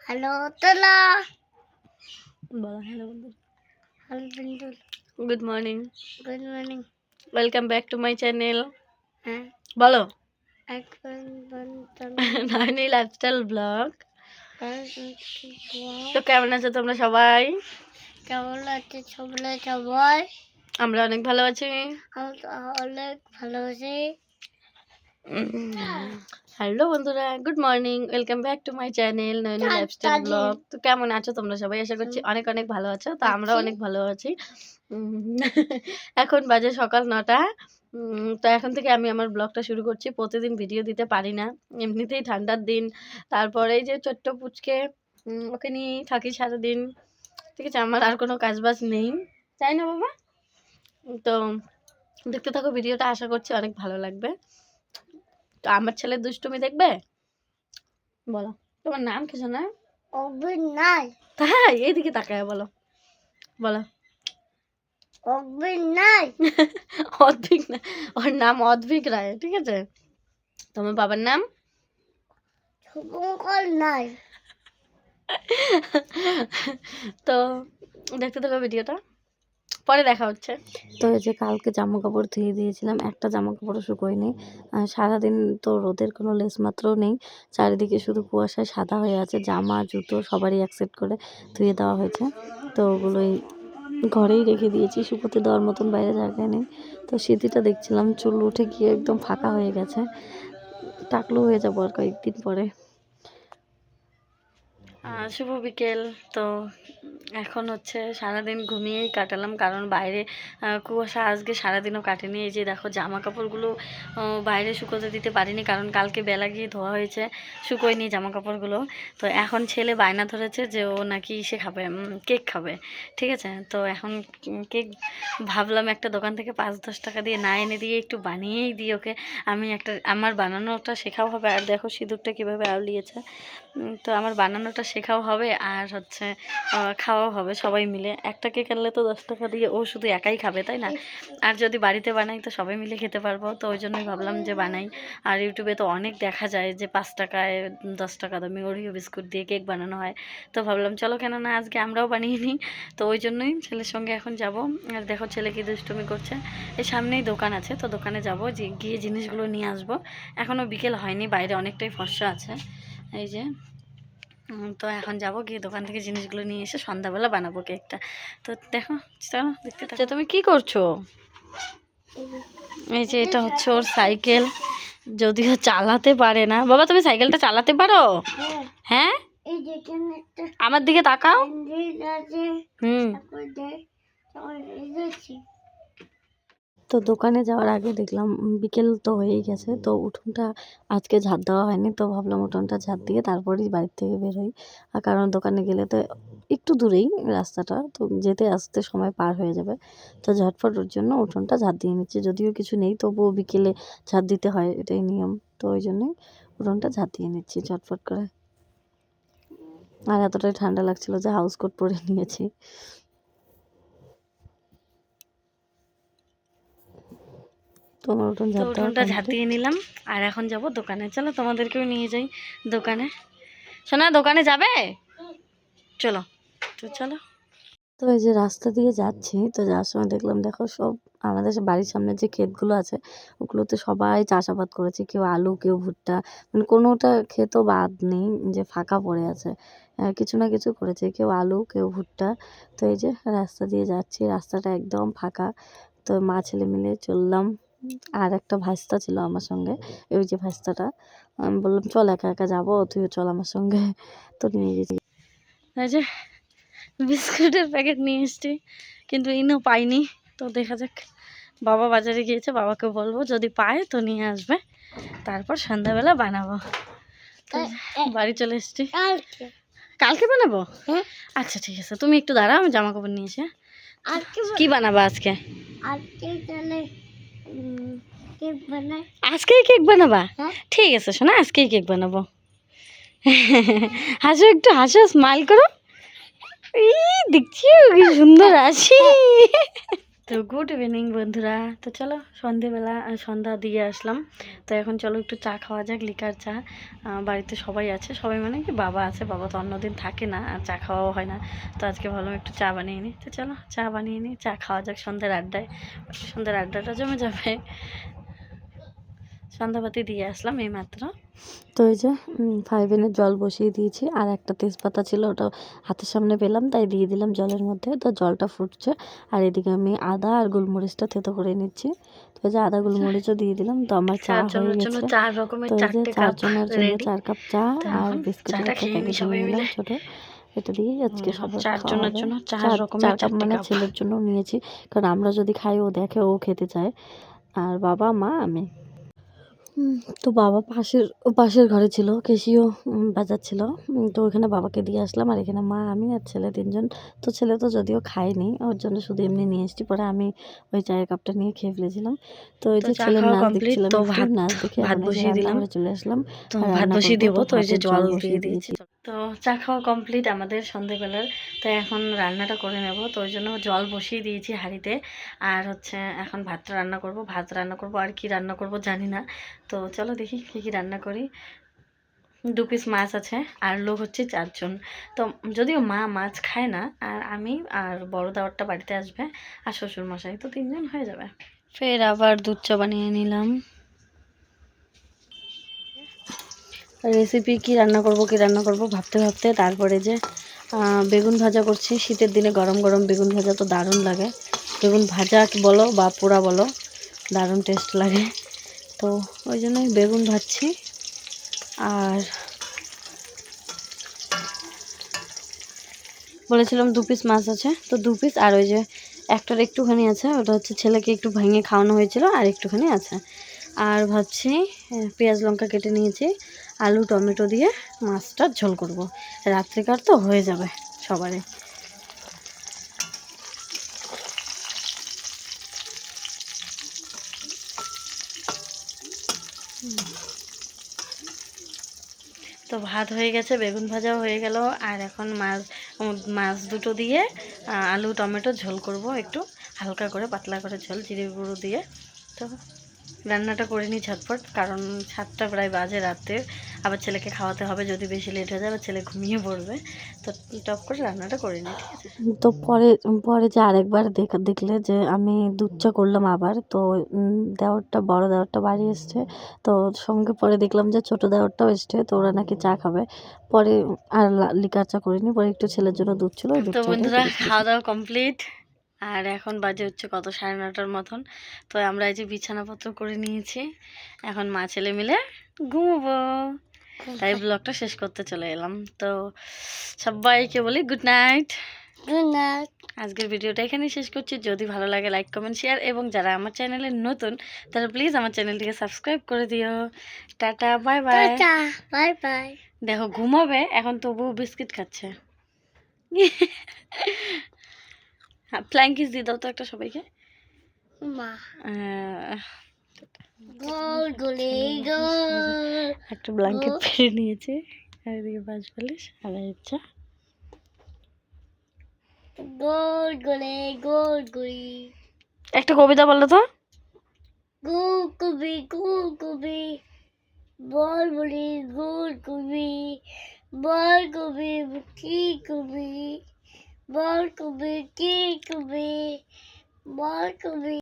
Hello তোলা বলো hello বন্ধু। হ্যালো বন্ধু, good morning, good morning. Welcome back to my channel. হ্যাঁ, বলো এখন বন্ধু নয়নি লাইফস্টাইল ব্লগ। তো কেমন আছো তোমরা সবাই? কেমন আছে সবাই? সবাই আমরা অনেক ভালো আছি। অনেক ভালো আছি। হ্যালো বন্ধুরা, good morning, welcome back to my channel Nayani lifestyle blog. তো কেমন আছো তোমরা সবাই? আশা করছি অনেক অনেক ভালো আছো। তো আমরা অনেক ভালো আছি। এখন বাজে সকাল 9টা। তো এখন থেকে আমি আমার ব্লগটা শুরু করছি। প্রতিদিন ভিডিও দিতে পারি না, এমনিতেই ঠান্ডার দিন। তারপরে এই যে ছোট্ট পুচকে, ওকে নিয়েই থাকি সারাদিন। ঠিক আছে, আমার আর কোনো কাজবাজ নেই, তাই না বাবা? তো দেখতে থাকো ভিডিওটা, আশা করছি অনেক ভালো লাগবে। তো আমার ছেলের দুষ্টুমি দেখবে? বলো তোমার নাম কি শোনা? অভিনয়, তাই এইদিকে তাকায় বলো, বলো। অভিনয়, অদ্ভিক না, ওর নাম অদ্ভিক রায়। ঠিক আছে, তোমার বাবার নাম? শুভঙ্কর নাই। তো দেখতে থাকো ভিডিওটা, পরে দেখা হচ্ছে। তো এই যে কালকে জামা কাপড় ধুয়ে দিয়েছিলাম, একটা জামা কাপড়ও শুকোয়নি। সারাদিন তো রোদের কোনো লেশমাত্রও নেই, চারিদিকে শুধু কুয়াশায় সাদা হয়ে আছে। জামা জুতো সবারই অ্যাকসেপ্ট করে ধুয়ে দেওয়া হয়েছে। তো ওগুলোই ঘরেই রেখে দিয়েছি, শুকোতে দেওয়ার মতন বাইরে জায়গায় নেই। তো স্মৃতিটা দেখছিলাম, চুল উঠে গিয়ে একদম ফাঁকা হয়ে গেছে, টাকলু হয়ে যাবো আর কয়েকদিন পরে। শুভ বিকেল। তো এখন হচ্ছে সারাদিন ঘুমিয়েই কাটালাম, কারণ বাইরে কুয়াশা আজকে সারাদিনও কাটেনি। এই যে দেখো জামা কাপড়গুলো বাইরে শুকোতে দিতে পারিনি, কারণ কালকে বেলা গিয়ে ধোয়া হয়েছে, শুকোয়নি জামা কাপড়গুলো। তো এখন ছেলে বায়না ধরেছে যে ও নাকি সে খাবে, কেক খাবে। ঠিক আছে, তো এখন কেক ভাবলাম একটা দোকান থেকে 5-10 টাকা দিয়ে না এনে দিয়ে একটু বানিয়েই দিই ওকে। আমি একটা আমার বানানোটা শেখাও হবে, আর দেখো সিঁদুরটা কীভাবে আউলিয়েছে। তো আমার বানানোটা শেখাও হবে, আর হচ্ছে খাওয়াও হবে সবাই মিলে। একটা কেক আনলে তো 10 টাকা দিয়ে ও শুধু একাই খাবে, তাই না? আর যদি বাড়িতে বানাই তো সবাই মিলে খেতে পারবো। তো ওই জন্যই ভাবলাম যে বানাই। আর ইউটিউবে তো অনেক দেখা যায় যে 5 টাকায় 10 টাকা দামি ওরিও বিস্কুট দিয়ে কেক বানানো হয়। তো ভাবলাম চলো কেন না আজকে আমরাও বানিয়ে নিই। তো ওই জন্যই ছেলের সঙ্গে এখন যাব। আর দেখো ছেলে কি দুষ্টুমি করছে। এই সামনেই দোকান আছে, তো দোকানে যাব, যে গিয়ে জিনিসগুলো নিয়ে আসবো। এখনও বিকেল হয়নি, বাইরে অনেকটাই ফর্সা আছে। এই যে তো এখন যাব, গিয়ে দোকান থেকে জিনিসগুলো নিয়ে এসে সন্ধ্যাবেলা বানাবো কেকটা। তো দেখো, চলো দেখতে থাকো। তুমি কি করছো? এই যে এটা হচ্ছে ওর সাইকেল, যদিও চালাতে পারে না। বাবা তুমি সাইকেলটা চালাতে পারো? হ্যাঁ, এই দেখেন একটা আমার দিকে তাকাও। আছে, হুম। তো দোকানে যাওয়ার আগে দেখলাম বিকেল তো হয়েই গেছে, তো উঠোনটা আজকে ঝাড় দেওয়া হয়নি। তো ভাবলাম উঠোনটা ঝাড় দিয়ে তারপরেই বাড়ির থেকে বের হই। আর কারণ দোকানে গেলে তো একটু দূরেই রাস্তাটা, তো যেতে আসতে সময় পার হয়ে যাবে। তো ঝটফট ওর জন্য উঠোনটা ঝাড় দিয়ে নিচ্ছি, যদিও কিছু নেই তবুও বিকেলে ঝাড় দিতে হয়, এটাই নিয়ম। তো ওই জন্যই উঠোনটা ঝাড় দিয়ে নিচ্ছি ঝটফট করে। আর এতটাই ঠান্ডা লাগছিল যে হাউস কোট পরে নিয়েছি। তোমার উঠোন ঝাড় দেওয়া উঠোনটা ঝাড় দিয়ে নিলাম, আর এখন যাব দোকানে। চলো তোমাদেরকেও নিয়ে যাই দোকানে। শোনা, দোকানে যাবে? চলো, তো চলো। তো এই যে রাস্তা দিয়ে যাচ্ছি, তো যাওয়ার সময় দেখলাম, দেখো সব আমাদের বাড়ির সামনে যে ক্ষেতগুলো আছে ওগুলোতে সবাই চাষাবাদ করেছে, কেউ আলু কেউ ভুট্টা, মানে কোনোটা ক্ষেতও বাদ নেই যে ফাঁকা পড়ে আছে। কিছু না কিছু করেছে, কেউ আলু কেউ ভুট্টা। তো এই যে রাস্তা দিয়ে যাচ্ছি, রাস্তাটা একদম ফাঁকা। তো মা ছেলে মিলে চললাম, আর একটা ভাস্তা ছিল আমার সঙ্গে, ওই যে ভাস্তাটা, আমি বললাম চল একা একা যাবো, তুইও চল আমার সঙ্গে। তো নিয়ে গেছি। এই যে বিস্কুটের প্যাকেট নিয়ে এসছি, কিন্তু ইনও পাইনি। তো দেখা যাক, বাবা বাজারে গিয়েছে, বাবাকে বলবো যদি পায় তো নিয়ে আসবে, তারপর সন্ধ্যাবেলা বানাবো। তো বাড়ি চলে এসছি। কালকে বানাবো? আচ্ছা ঠিক আছে, তুমি একটু দাঁড়াও, আমি জামা কাপড় নিয়েছি। কি বানাবো আজকে? আজকেই কেক বানাবা? ঠিক আছে শোনা, আজকেই কেক বানাবো। হাসো, একটু হাসো, স্মাইল করো। দেখছি কি সুন্দর হাসি। তো গুড ইভিনিং বন্ধুরা। তো চলো সন্ধেবেলা সন্ধ্যা দিয়ে আসলাম। তো এখন চলো একটু চা খাওয়া যাক, লিকার চা। বাড়িতে সবাই আছে, সবাই মানে কি বাবা আছে, বাবা তো অন্যদিন থাকে না আর চা খাওয়াও হয় না। তো আজকে ভাবলাম একটু চা বানিয়ে নিই। তো চলো চা বানিয়ে নিই, চা খাওয়া যাক সন্ধ্যের আড্ডায়। সন্ধ্যের আড্ডাটা জমে যাবে। সন্ধ্যাবাতি দিয়ে আসলাম এই মাত্র। তো এই যে 5 জল বসিয়ে দিয়েছি, আর একটা তেজপাতা ছিল ওটা হাতের সামনে পেলাম তাই দিয়ে দিলাম জলের মধ্যে। তো জলটা ফুটছে, আর এদিকে আমি আদা আর গোলমরিচটা থেতো করে নিচ্ছি। তো এই যে আদা গোলমরিচও দিয়ে দিলাম। তো আমার চা হয়ে চারজনের জন্য গেছে। 4 রকমের তো এই যে 4টে কাপ 4 জনের জন্য রেডি। 4 কাপ চা তো আর এখন বিস্কুটের চাটা একটা খেয়ে নিই প্যাকেট সবাই নিয়ে নিলাম মিলে। ছোট। এটা দিয়ে আজকে সবার 4 খাওয়া জনের হবে। জন্য 4 4 রকমের কাপ 4টে মানে কাপ। ছেলের জন্য নিয়েছি, কারণ আমরা যদি খাই ও দেখে ও খেতে চায়। আর বাবা মা আমি। তো বাবা পাশের ঘরে ছিল, ক্যাশিও বাজাচ্ছিল। তো ওখানে বাবাকে দিয়ে আসলাম, আর এখানে মা আমি আর ছেলে 3জন। তো ছেলে তো যদিও খায়নি, ওর জন্য শুধু এমনি নিয়ে এসেছি। পরে আমি ওই চায়ের কাপটা নিয়ে খেয়ে ফেলেছিলাম। তো ওই তো যে চা ছেলের খাওয়া নাচ কমপ্লিট। দেখছিলাম, তো একটু ভাত নাচ দেখে ভাত এখন এই যে বসিয়ে দিলাম। রান্নাঘরে চলে আসলাম। তো আর ভাত রান্না বসিয়ে করব। দিব, তো তো এই যে ভাতের জল জল দিয়ে বসিয়ে দিয়েছি। দিয়েছি। তো চা খাওয়া কমপ্লিট আমাদের সন্ধেবেলার। তো এখন রান্নাটা করে নেব, তো ওই জন্য জল বসিয়ে দিয়েছি হাঁড়িতে। আর হচ্ছে এখন ভাত রান্না করব, আর কি রান্না করব জানি না। তো চলো দেখি কী কী রান্না করি। 2 পিস মাছ আছে, আর লোক হচ্ছে 4 জন। তো যদিও মা মাছ খায় না, আর আমি আর বড় দাওয়ারটা বাড়িতে আসবে, আর শ্বশুর মশাই, তো 3 জন হয়ে যাবে। ফের আবার দুধ চা বানিয়ে নিলাম। রেসিপি কি রান্না করব ভাবতে ভাবতে তারপরে যে বেগুন ভাজা করছি। শীতের দিনে গরম গরম বেগুন ভাজা তো দারুণ লাগে। বেগুন ভাজা বলো বা পোড়া বলো, দারুণ টেস্ট লাগে। তো ওই জন্যই বেগুন ভাজছি। আর বলেছিলাম 2 পিস মাছ আছে, তো 2 পিস, আর ওই যে একটার একটুখানি আছে, ওটা হচ্ছে ছেলেকে একটু ভেঙে খাওয়ানো হয়েছিল, আর একটুখানি আছে। আর ভাবছি পেঁয়াজ লঙ্কা কেটে নিয়েছি, আলু টমেটো দিয়ে মাছটা ঝোল করব। রাত্রিকার তো হয়ে যাবে সবারই। তো ভাত হয়ে গেছে, বেগুন ভাজাও হয়ে গেল, আর এখন মাছ দুটো দিয়ে আলু টমেটো ঝোল করব, একটু হালকা করে পাতলা করে ঝোল জিরে গুঁড়ো দিয়ে। তো রান্নাটা করে নিই ঝটপট, কারণ 7টা প্রায় বাজে রাতে, আবার ছেলেকে খাওয়াতে হবে, যদি বেশি লেট হয়ে যায় আবার ছেলে ঘুমিয়ে পড়বে। তো টপ করে রান্নাটা করে নিই, ঠিক আছে। তো পরে পরে যে আরেকবার দেখলে যে আমি দুধ চা করলাম আবার। তো বড় দেওরটা বাড়ি এসছে। তো সঙ্গে পরে দেখলাম যে ছোট দেওরটাও এসছে, তো ওরা নাকি চা খাবে। পরে আর লিকার চা করিনি, পরে একটু ছেলের জন্য দুধ ছিল, ওই দুধ তো চাটাই বন্ধুরা করেছি। খাওয়া দাওয়া কমপ্লিট, আর এখন বাজে হচ্ছে কত 9:30টার মতন। তো আমরা এই যে বিছানাপত্র করে নিয়েছি, এখন মা ছেলে মিলে ঘুমোবো, তাই ব্লগটা শেষ করতে চলে এলাম। তো সবাইকে বলি গুড নাইট। Good night. আজকের ভিডিওটা এখানেই শেষ করছি। যদি ভালো লাগে লাইক কমেন্ট শেয়ার, এবং যারা আমার চ্যানেলে নতুন তারা প্লিজ আমার চ্যানেলটিকে সাবস্ক্রাইব করে দিও। Tata bye bye. Bye bye. দেখো ঘুমাবে এখন, তবুও বিস্কিট খাচ্ছে। ফ্লাইং কিস দিয়ে দাও তো একটা সবাইকে। মা আহ, গোল গোলে গোল। একটা ব্ল্যাঙ্কেট পেরে নিয়েছে, আর এদিকে বাজ বালিশ আর ইচ্ছা। গোল গোলে গোল গুলি। একটা কবিতা বললো তো। গোল কবি গোল কবি, বল বলি গোল কবি, বল কবি কি কবি, বল কবি কি কবি, বল কবি।